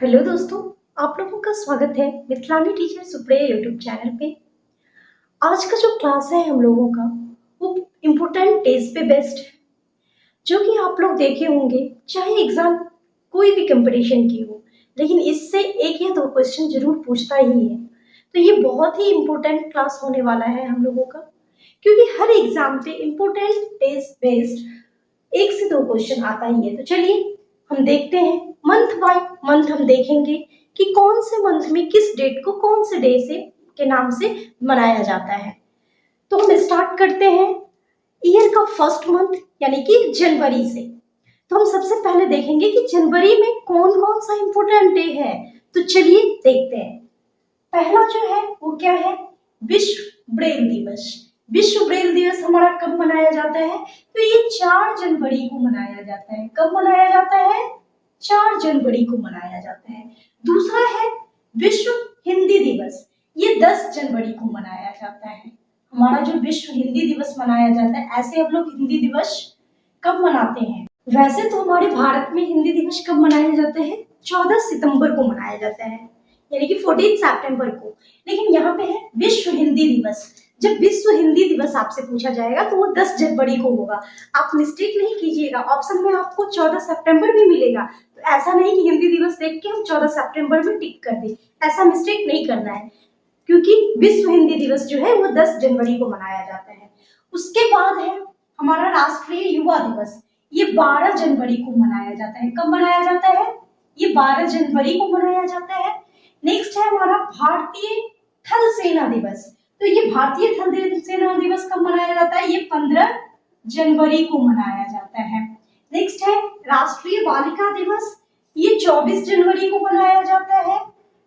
Hello दोस्तों, आप लोगों का स्वागत है मिथिलानी टीचर सुप्रिया यूट्यूब चैनल पे। आज का जो क्लास है हम लोगों का वो इम्पोर्टेंट डेज पे बेस्ड है, जो कि आप लोग देखे होंगे। चाहे एग्जाम कोई भी कंपटीशन की हो, लेकिन इससे एक या दो क्वेश्चन जरूर पूछता ही है। तो ये बहुत ही इम्पोर्टेंट क्लास होने वाला है हम लोगों का, क्योंकि हर एग्जाम पे इम्पोर्टेंट डेज बेस्ड एक से दो क्वेश्चन आता ही है। तो चलिए हम देखते हैं, मंथ बाय मंथ हम देखेंगे कि कौन से मंथ में किस डेट को कौन से डे से के नाम से मनाया जाता है। तो हम स्टार्ट करते हैं ईयर का फर्स्ट मंथ यानी कि जनवरी से। तो हम सबसे पहले देखेंगे कि जनवरी में कौन कौन सा इंपोर्टेंट डे है। तो चलिए देखते हैं। पहला जो है वो क्या है, विश्व ब्रेल दिवस। विश्व ब्रेल दिवस हमारा कब मनाया जाता है? तो ये 4 जनवरी को मनाया जाता है। कब मनाया जाता है? 4 जनवरी को मनाया जाता है। दूसरा है विश्व हिंदी दिवस। ये 10 जनवरी को मनाया जाता है। हमारा जो विश्व हिंदी दिवस मनाया जाता है, ऐसे हम लोग हिंदी दिवस कब मनाते हैं? वैसे तो हमारे भारत में हिंदी दिवस कब मनाया जाता है? 14 सितंबर को मनाया जाता है, यानी कि 14 सितंबर को। लेकिन यहाँ पे है विश्व हिंदी दिवस। जब विश्व हिंदी दिवस आपसे पूछा जाएगा तो वो 10 जनवरी को होगा। आप मिस्टेक नहीं कीजिएगा, ऑप्शन में आपको 14 सितंबर भी मिलेगा। तो ऐसा नहीं कि हिंदी दिवस देख के हम 14 सितंबर में टिक कर दें, ऐसा मिस्टेक नहीं करना है, क्योंकि विश्व हिंदी दिवस जो है वो 10 जनवरी को मनाया जाता है। उसके बाद है हमारा राष्ट्रीय युवा दिवस। ये 12 जनवरी को मनाया जाता है। कब मनाया जाता है? ये 12 जनवरी को मनाया जाता है। नेक्स्ट है हमारा भारतीय थल सेना दिवस। तो ये भारतीय थल सेना दिवस कब मनाया जाता है? ये 15 जनवरी को मनाया जाता है। नेक्स्ट है राष्ट्रीय बालिका दिवस। ये 24 जनवरी को मनाया जाता है।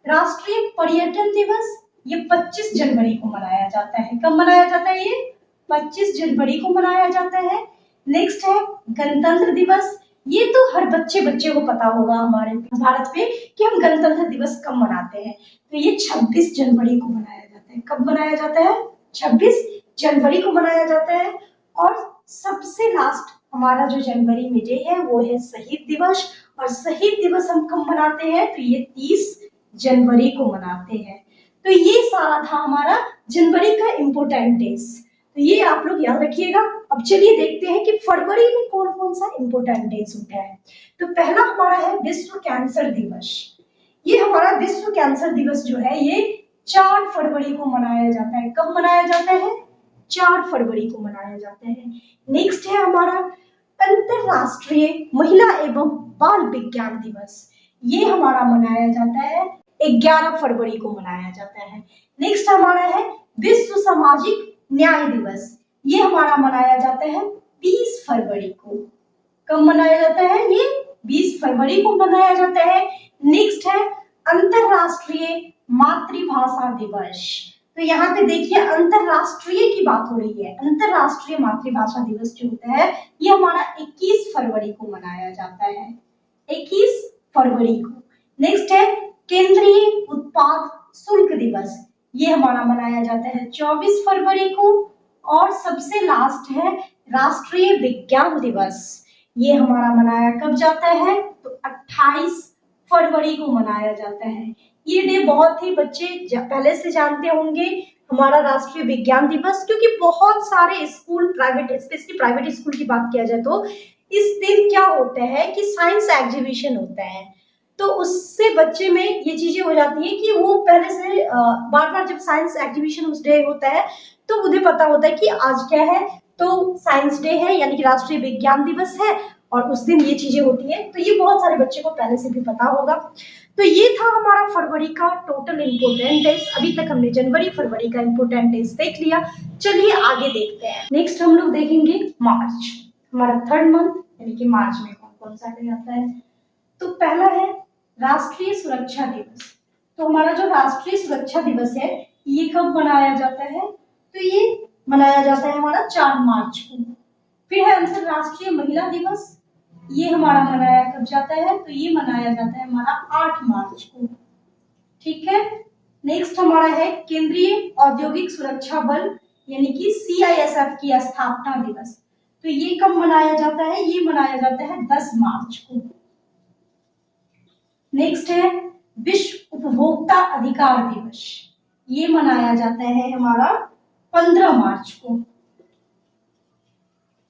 राष्ट्रीय पर्यटन दिवस ये 25 जनवरी को मनाया जाता है। कब मनाया जाता है? ये 25 जनवरी को मनाया जाता है। नेक्स्ट है गणतंत्र दिवस। ये तो हर बच्चे को पता होगा हमारे भारत में कि हम गणतंत्र दिवस कब मनाते हैं। तो ये 26 जनवरी को मनाया जाता है। कब मनाया जाता है? 26 जनवरी को मनाया जाता है। और सबसे लास्ट हमारा जो जनवरी में डे है वो है शहीद दिवस। और शहीद दिवस हम कब मनाते हैं? तो ये 30 जनवरी को मनाते हैं। तो ये सारा था हमारा जनवरी का इम्पोर्टेंट डेज। तो ये आप लोग याद रखिएगा। अब चलिए देखते हैं कि फरवरी में कौन कौन सा इम्पोर्टेंट डेज होता है। तो पहला हमारा है विश्व कैंसर दिवस। ये हमारा विश्व कैंसर दिवस जो है ये 4 फरवरी को मनाया जाता है। कब मनाया जाता है? 4 फरवरी को मनाया जाता है। नेक्स्ट है हमारा अंतरराष्ट्रीय महिला एवं बाल विज्ञान दिवस। ये हमारा मनाया जाता है 11 फरवरी को मनाया जाता है। नेक्स्ट हमारा है विश्व सामाजिक न्याय दिवस। ये हमारा मनाया जाता है 20 फरवरी को। कब मनाया जाता है? ये 20 फरवरी को मनाया जाता है। नेक्स्ट है अंतरराष्ट्रीय मातृभाषा दिवस। तो यहाँ पे देखिए अंतरराष्ट्रीय की बात हो रही है। अंतरराष्ट्रीय मातृभाषा दिवस जो होता है ये हमारा 21 फरवरी को मनाया जाता है। 21 फरवरी को। नेक्स्ट है केंद्रीय उत्पाद शुल्क दिवस। ये हमारा मनाया जाता है 24 फरवरी को। और सबसे लास्ट है राष्ट्रीय विज्ञान दिवस। ये हमारा मनाया कब जाता है? तो 28 फरवरी को मनाया जाता है। ये डे बहुत ही बच्चे पहले से जानते होंगे, हमारा राष्ट्रीय विज्ञान दिवस, क्योंकि बहुत सारे school private, specially private school की बात किया जाए तो इस दिन क्या होता है कि साइंस एग्जीबिशन होता है। तो उससे बच्चे में ये चीजें हो जाती है कि वो पहले से बार बार जब साइंस एग्जीबिशन उस डे होता है तो उन्हें पता होता है कि आज क्या है, तो साइंस डे है यानी कि राष्ट्रीय विज्ञान दिवस है और उस दिन ये चीजें होती है। तो ये बहुत सारे बच्चे को पहले से भी पता होगा। तो ये था हमारा फरवरी का टोटल इम्पोर्टेंट डेज। अभी तक हमने जनवरी फरवरी का इम्पोर्टेंट डेज देख लिया। चलिए आगे देखते हैं। नेक्स्ट हम लोग देखेंगे मार्च, हमारा थर्ड मंथ यानी कि मार्च में कौन कौन सा डे आता है। तो पहला है राष्ट्रीय सुरक्षा दिवस। तो हमारा जो राष्ट्रीय सुरक्षा दिवस है ये कब मनाया जाता है? तो ये मनाया जाता है हमारा 4 मार्च को। फिर है अंतरराष्ट्रीय महिला दिवस। ये हमारा मनाया कब जाता है? तो ये मनाया जाता है हमारा 8 मार्च को। ठीक है। नेक्स्ट हमारा है केंद्रीय औद्योगिक सुरक्षा बल यानी कि CISF की स्थापना दिवस। तो ये कब मनाया जाता है? ये मनाया जाता है 10 मार्च को। नेक्स्ट है विश्व उपभोक्ता अधिकार दिवस, ये मनाया जाता है हमारा 15 मार्च को,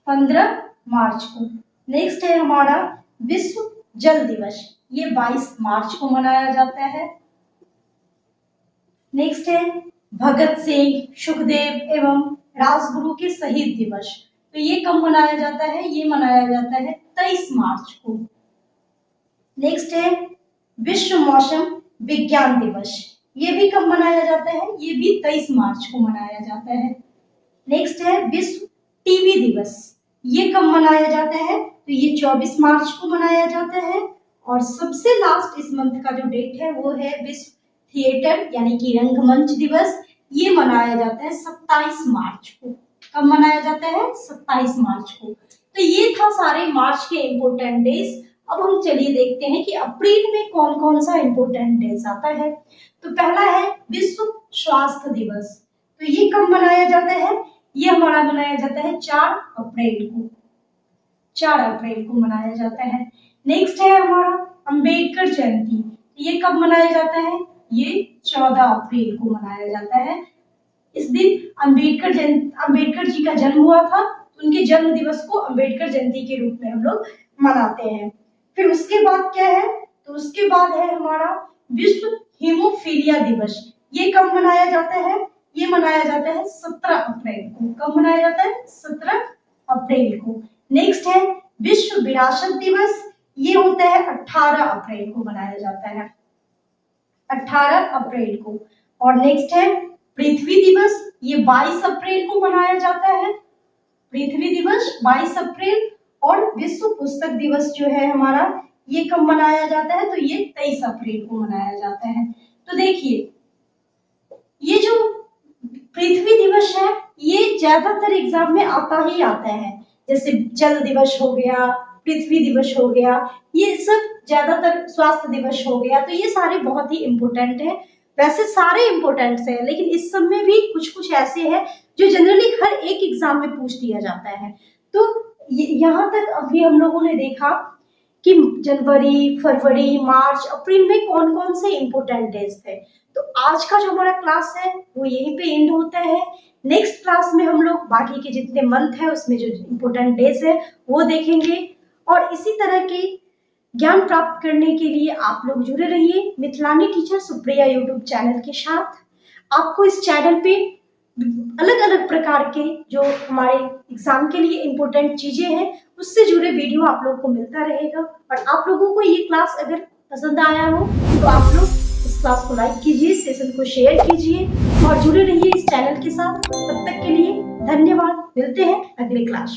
15 मार्च को। नेक्स्ट है हमारा विश्व जल दिवस, ये 22 मार्च को मनाया जाता है। नेक्स्ट है भगत सिंह, सुखदेव एवं राजगुरु के शहीद दिवस, तो ये कब मनाया जाता है, ये मनाया जाता है 23 मार्च को। नेक्स्ट है विश्व मौसम विज्ञान दिवस, ये भी कब मनाया जाता है, ये भी 23 मार्च को मनाया जाता है। नेक्स्ट है विश्व टीवी दिवस, ये कब मनाया जाता है, तो ये 24 मार्च को मनाया जाता है। और सबसे लास्ट इस मंथ का जो डेट है वो है विश्व थिएटर यानी कि रंगमंच दिवस, ये मनाया जाता है 27 मार्च को। कब मनाया जाता है, 27 मार्च को। तो ये था सारे मार्च के इम्पोर्टेंट डेज। अब हम चलिए देखते हैं कि अप्रैल में कौन कौन सा इम्पोर्टेंट डेज आता है। तो पहला है विश्व स्वास्थ्य दिवस, तो ये कब मनाया जाता है, ये हमारा मनाया जाता है 4 अप्रैल को, 4 अप्रैल को मनाया जाता है। नेक्स्ट है हमारा अंबेडकर जयंती, ये कब मनाया जाता है, ये 14 अप्रैल को मनाया जाता है। इस दिन अंबेडकर जी का जन्म हुआ था, उनके जन्म दिवस को अंबेडकर जयंती के रूप में हम लोग मनाते हैं। फिर उसके बाद क्या है, तो उसके बाद है हमारा विश्व हीमोफीलिया दिवस, ये कब मनाया जाता है, ये मनाया जाता है 17 अप्रैल को। कब मनाया जाता है, 17 अप्रैल को। नेक्स्ट है विश्व विरासत दिवस, ये होता है 18 अप्रैल को मनाया जाता है, 18 अप्रैल को। और नेक्स्ट है पृथ्वी दिवस, ये 22 अप्रैल को मनाया जाता है, पृथ्वी दिवस 22 अप्रैल। और विश्व पुस्तक दिवस जो है हमारा, ये कब मनाया जाता है, तो ये 23 अप्रैल को मनाया जाता है। तो देखिए ये जो पृथ्वी दिवस है ये ज्यादातर एग्जाम में आता ही आता है, जैसे जल दिवस हो गया, पृथ्वी दिवस हो गया, ये सब ज्यादातर, स्वास्थ्य दिवस हो गया, तो ये सारे बहुत ही इम्पोर्टेंट है। वैसे सारे इम्पोर्टेंट है, लेकिन इस सब में भी कुछ कुछ ऐसे हैं जो जनरली हर एक एग्जाम में पूछ दिया जाता है। तो यहाँ तक अभी हम लोगों ने देखा कि जनवरी, फरवरी, मार्च, अप्रैल में कौन कौन से इम्पोर्टेंट डेज थे। तो आज का जो हमारा क्लास है वो यहीं पे एंड होता है। नेक्स्ट क्लास में हम लोग बाकी के जितने मंथ है उसमें जो इम्पोर्टेंट डेज है वो देखेंगे। और इसी तरह के ज्ञान प्राप्त करने के लिए आप लोग जुड़े रहिए मिथिलानी टीचर सुप्रिया यूट्यूब चैनल के साथ। आपको इस चैनल पे अलग अलग प्रकार के जो हमारे एग्जाम के लिए इम्पोर्टेंट चीजें हैं उससे जुड़े वीडियो आप लोगों को मिलता रहेगा। और आप लोगों को ये क्लास अगर पसंद आया हो तो आप लोग इस क्लास को लाइक कीजिए, सेशन को शेयर कीजिए और जुड़े रहिए इस चैनल के साथ। तब तक के लिए धन्यवाद, मिलते हैं अगले क्लास।